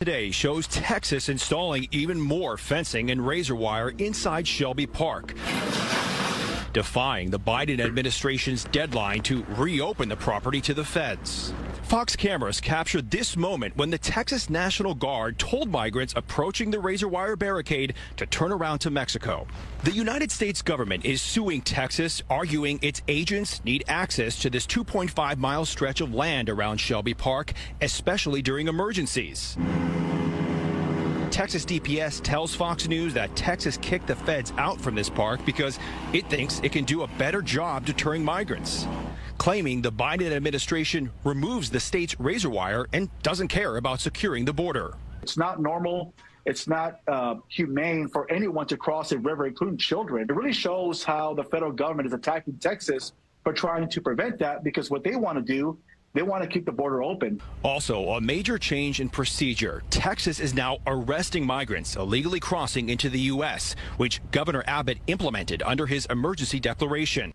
Today shows Texas installing even more fencing and razor wire inside Shelby Park, defying the Biden administration's deadline to reopen the property to the feds. Fox cameras captured this moment when the Texas National Guard told migrants approaching the razor wire barricade to turn around to Mexico. The United States government is suing Texas, arguing its agents need access to this 2.5-mile stretch of land around Shelby Park, especially during emergencies. Texas DPS tells Fox News that Texas kicked the feds out from this park because it thinks it can do a better job deterring migrants, claiming the Biden administration removes the state's razor wire and doesn't care about securing the border. It's not normal. It's not humane for anyone to cross a river, including children. It really shows how the federal government is attacking Texas for trying to prevent that, because what they want to do, they want to keep the border open. Also, a major change in procedure. Texas is now arresting migrants illegally crossing into the U.S., which Governor Abbott implemented under his emergency declaration.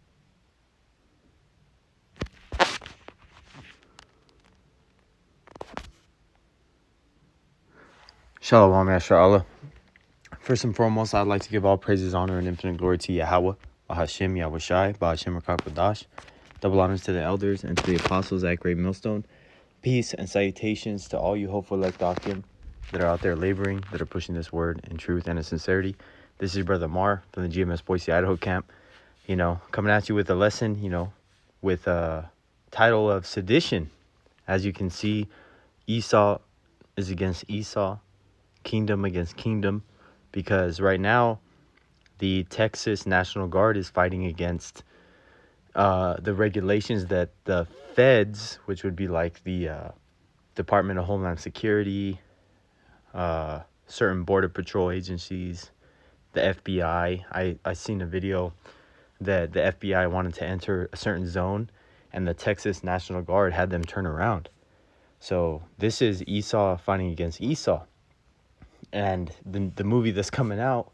Shalom, Yasha. First and foremost, I'd like to give all praises, honor, and infinite glory to Yahweh, Bahashem, Yahushai, Bahashem Rakakadash. Double honors to the elders and to the apostles at Great Millstone. Peace and salutations to all you hopeful elect Akim that are out there laboring, that are pushing this word in truth and in sincerity. This is Brother Mar from the GMS Boise, Idaho camp. Coming at you with a lesson, with a title of Sedition. As you can see, Esau is against Esau, kingdom against kingdom, because right now the Texas National Guard is fighting against the regulations that the feds, which would be like the Department of Homeland Security, certain Border Patrol agencies, the FBI. I seen a video that the FBI wanted to enter a certain zone, and the Texas National Guard had them turn around. So this is Esau fighting against Esau. And the movie that's coming out,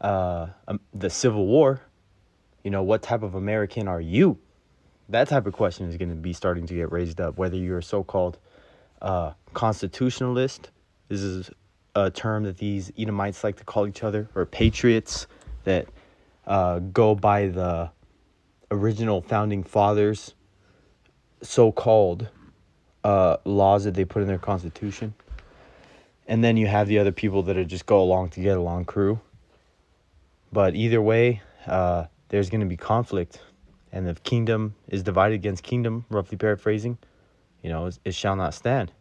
the Civil War, what type of American are you? That type of question is going to be starting to get raised up, whether you're a so-called constitutionalist. This is a term that these Edomites like to call each other, or patriots that go by the original founding fathers' so-called laws that they put in their constitution. And then you have the other people that are just go along to get along crew. But either way, there's going to be conflict, and the kingdom is divided against kingdom, roughly paraphrasing, it shall not stand.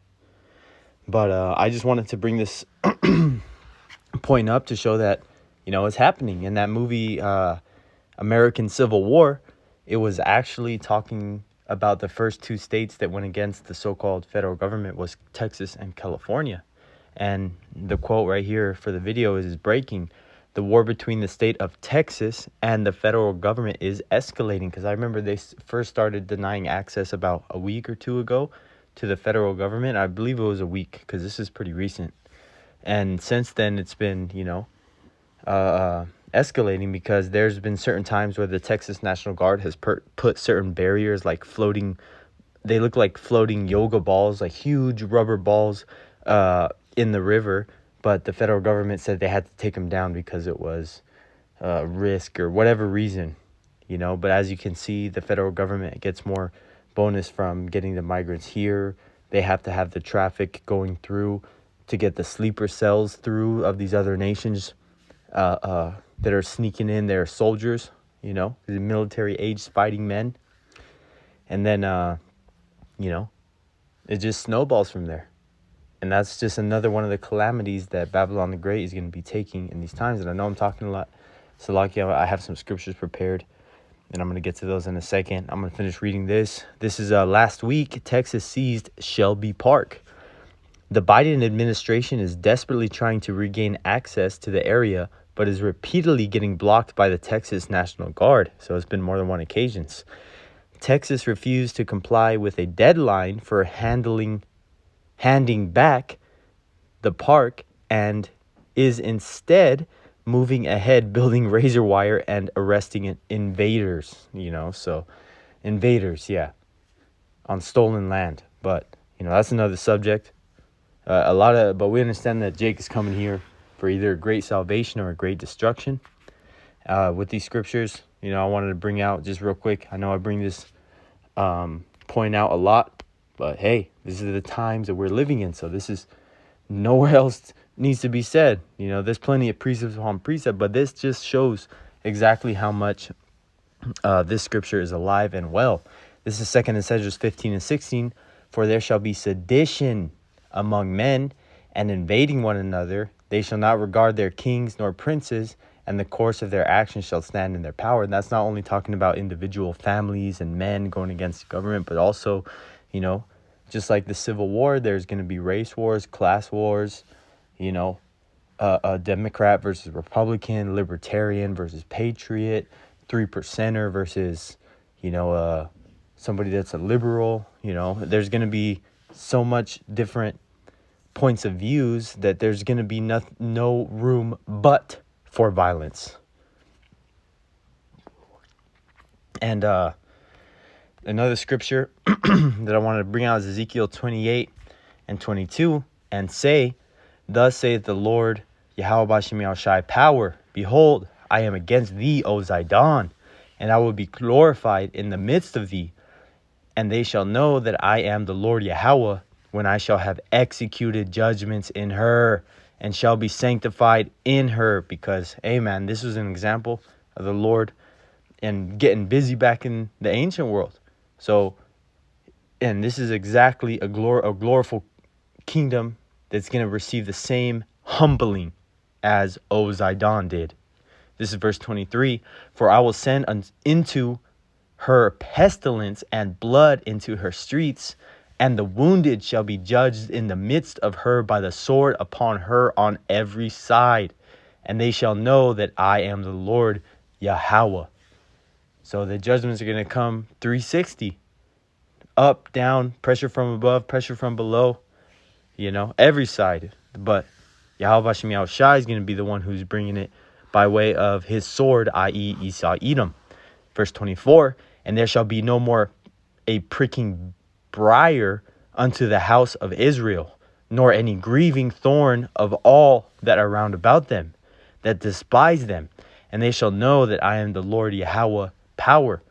But I just wanted to bring this point up to show that, it's happening. In that movie, American Civil War, it was actually talking about the first two states that went against the so-called federal government was Texas and California. And the quote right here for the video is breaking. The war between the state of Texas and the federal government is escalating, because I remember they first started denying access about a week or two ago to the federal government. I believe it was a week, because this is pretty recent. And since then, it's been, escalating, because there's been certain times where the Texas National Guard has put certain barriers, like floating. They look like floating yoga balls, like huge rubber balls in the river. But the federal government said they had to take them down because it was risk or whatever reason, But as you can see, the federal government gets more bonus from getting the migrants here. They have to have the traffic going through to get the sleeper cells through of these other nations that are sneaking in their soldiers, the military-aged fighting men. And then, it just snowballs from there. And that's just another one of the calamities that Babylon the Great is going to be taking in these times. And I know I'm talking a lot. Salakia, I have some scriptures prepared, and I'm going to get to those in a second. I'm going to finish reading this. This is last week, Texas seized Shelby Park. The Biden administration is desperately trying to regain access to the area, but is repeatedly getting blocked by the Texas National Guard. So it's been more than one occasions. Texas refused to comply with a deadline for handing back the park, and is instead moving ahead, building razor wire and arresting invaders, so invaders, on stolen land. But, that's another subject. But we understand that Jake is coming here for either a great salvation or a great destruction. With these scriptures, I wanted to bring out just real quick. I know I bring this point out a lot, but hey, this is the times that we're living in. So this is nowhere else needs to be said. There's plenty of precepts upon precept, but this just shows exactly how much this scripture is alive and well. This is 2 Esdras 15 and 16. For there shall be sedition among men, and invading one another. They shall not regard their kings nor princes, and the course of their actions shall stand in their power. And that's not only talking about individual families and men going against the government, but also, just like the Civil War, there's going to be race wars, class wars, a Democrat versus Republican, libertarian versus patriot, 3%er versus, somebody that's a liberal. There's going to be so much different points of views that there's going to be no room but for violence. And another scripture that I wanted to bring out is Ezekiel 28 and 22, and say, thus saith the Lord Yahweh Bashem Yahushai power, behold, I am against thee, O Zidon, and I will be glorified in the midst of thee. And they shall know that I am the Lord Yahweh, when I shall have executed judgments in her, and shall be sanctified in her. Because, amen, this was an example of the Lord and getting busy back in the ancient world. So, and this is exactly a gloriful kingdom that's going to receive the same humbling as Zidon did. This is verse 23. For I will send into her pestilence and blood into her streets, and the wounded shall be judged in the midst of her by the sword upon her on every side. And they shall know that I am the Lord Yahweh. So the judgments are going to come 360. Up, down, pressure from above, pressure from below. Every side. But Yahweh Bashem Yahushai is going to be the one who's bringing it by way of his sword, i.e. Esau Edom. Verse 24. And there shall be no more a pricking briar unto the house of Israel, nor any grieving thorn of all that are round about them, that despise them. And they shall know that I am the Lord Yahweh power,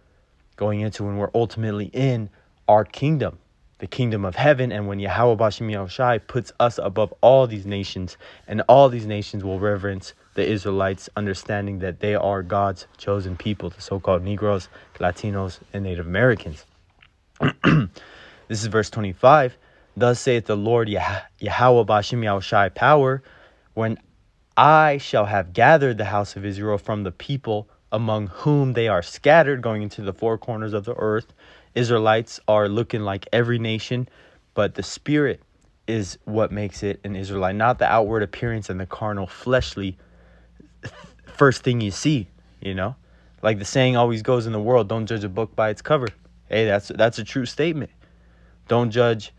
going into when we're ultimately in our kingdom, the kingdom of heaven. And when Yahweh Bashem Yahushai puts us above all these nations, and all these nations will reverence the Israelites, understanding that they are God's chosen people, the so-called Negroes, Latinos, and Native Americans. This is verse 25. Thus saith the Lord Yahweh Bashem Yahushai power, when I shall have gathered the house of Israel from the people among whom they are scattered, going into the four corners of the earth. Israelites are looking like every nation, but the spirit is what makes it an Israelite, not the outward appearance and the carnal, fleshly first thing you see. Like the saying always goes in the world, don't judge a book by its cover. Hey, that's a true statement. Don't judge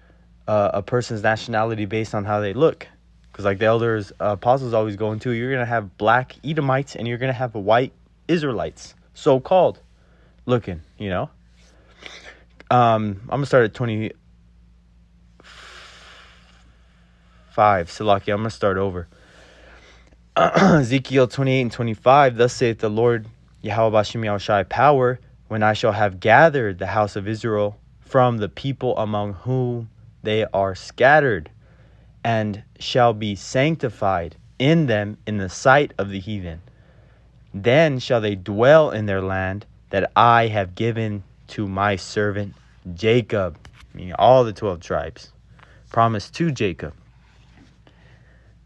a person's nationality based on how they look. Because like the elders, apostles always go into, you're going to have black Edomites and you're going to have white Israelites, so-called looking, I'm going to start at 25. Salakia, I'm going to start over. Ezekiel 28 and 25. Thus saith the Lord Yahweh Bashem Yahushai power, when I shall have gathered the house of Israel from the people among whom they are scattered, and shall be sanctified in them in the sight of the heathen. Then shall they dwell in their land that I have given to my servant Jacob, meaning all the 12 tribes, promised to Jacob.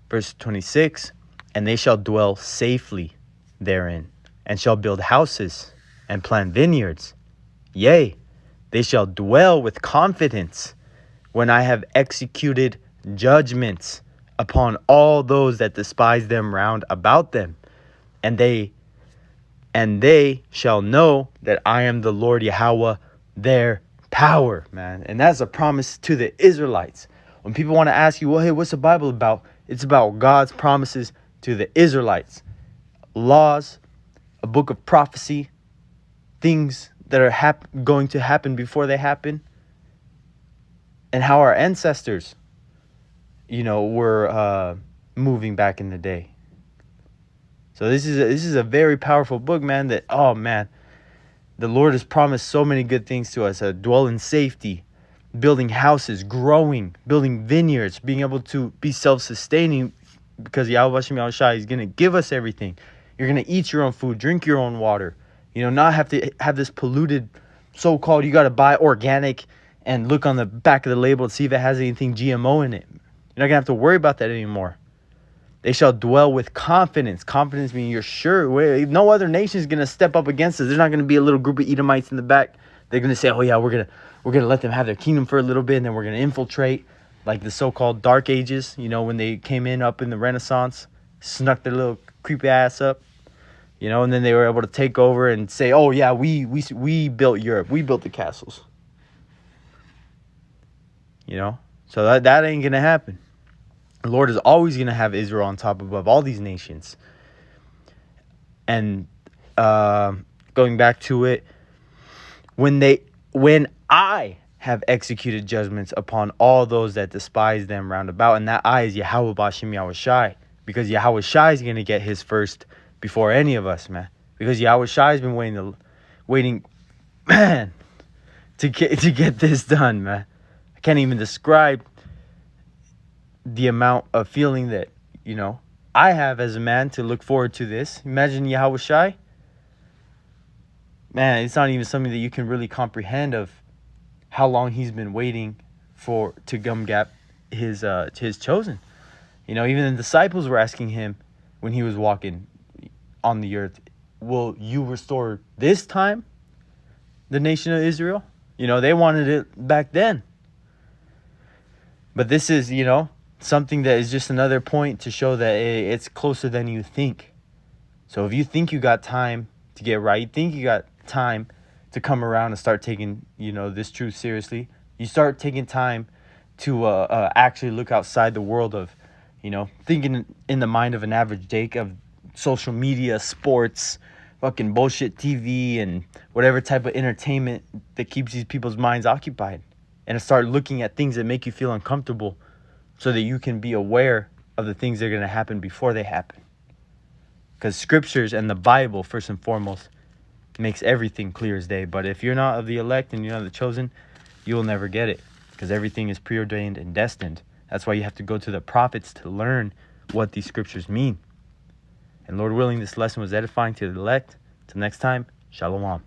Verse 26, and they shall dwell safely therein, and shall build houses and plant vineyards. Yea, they shall dwell with confidence when I have executed judgments upon all those that despise them round about them. And they shall know that I am the Lord Yahweh, their power, man. And that's a promise to the Israelites. When people want to ask you, well, hey, what's the Bible about? It's about God's promises to the Israelites. Laws, a book of prophecy, things that are going to happen before they happen. And how our ancestors, were moving back in the day. So this is a very powerful book, man, that, oh man, the Lord has promised so many good things to us. Dwell in safety, building houses, growing, building vineyards, being able to be self-sustaining, because Yahweh Hashem Yahushua is going to give us everything. You're going to eat your own food, drink your own water, not have to have this polluted so-called, you got to buy organic and look on the back of the label to see if it has anything GMO in it. You're not going to have to worry about that anymore. They shall dwell with confidence. Confidence meaning you're sure. No other nation is going to step up against us. There's not going to be a little group of Edomites in the back. They're going to say, oh yeah, we're going to let them have their kingdom for a little bit, and then we're going to infiltrate, like the so-called Dark Ages, when they came in up in the Renaissance, snuck their little creepy ass up, and then they were able to take over and say, oh yeah, we built Europe. We built the castles. So that ain't going to happen. The Lord is always going to have Israel on top above all these nations. And going back to it, when I have executed judgments upon all those that despise them round about, and that I is Yahweh Bashim Yahushai, because Yahweh Shai is going to get his first before any of us, man. Because Yahweh Shai has been waiting, man, to get this done, man. I can't even describe the amount of feeling that, I have as a man to look forward to this. Imagine Yahweh Shai. Man, it's not even something that you can really comprehend of how long he's been waiting to gum gap his chosen. Even the disciples were asking him when he was walking on the earth, will you restore this time the nation of Israel? They wanted it back then. But this is, something that is just another point to show that it's closer than you think. So if you think you got time to get right, you think you got time to come around and start taking, this truth seriously, you start taking time to actually look outside the world of, thinking in the mind of an average Jake of social media, sports, fucking bullshit TV, and whatever type of entertainment that keeps these people's minds occupied. And start looking at things that make you feel uncomfortable, so that you can be aware of the things that are going to happen before they happen. Because scriptures and the Bible, first and foremost, makes everything clear as day. But if you're not of the elect and you're not the chosen, you will never get it. Because everything is preordained and destined. That's why you have to go to the prophets to learn what these scriptures mean. And Lord willing, this lesson was edifying to the elect. Till next time, Shalom.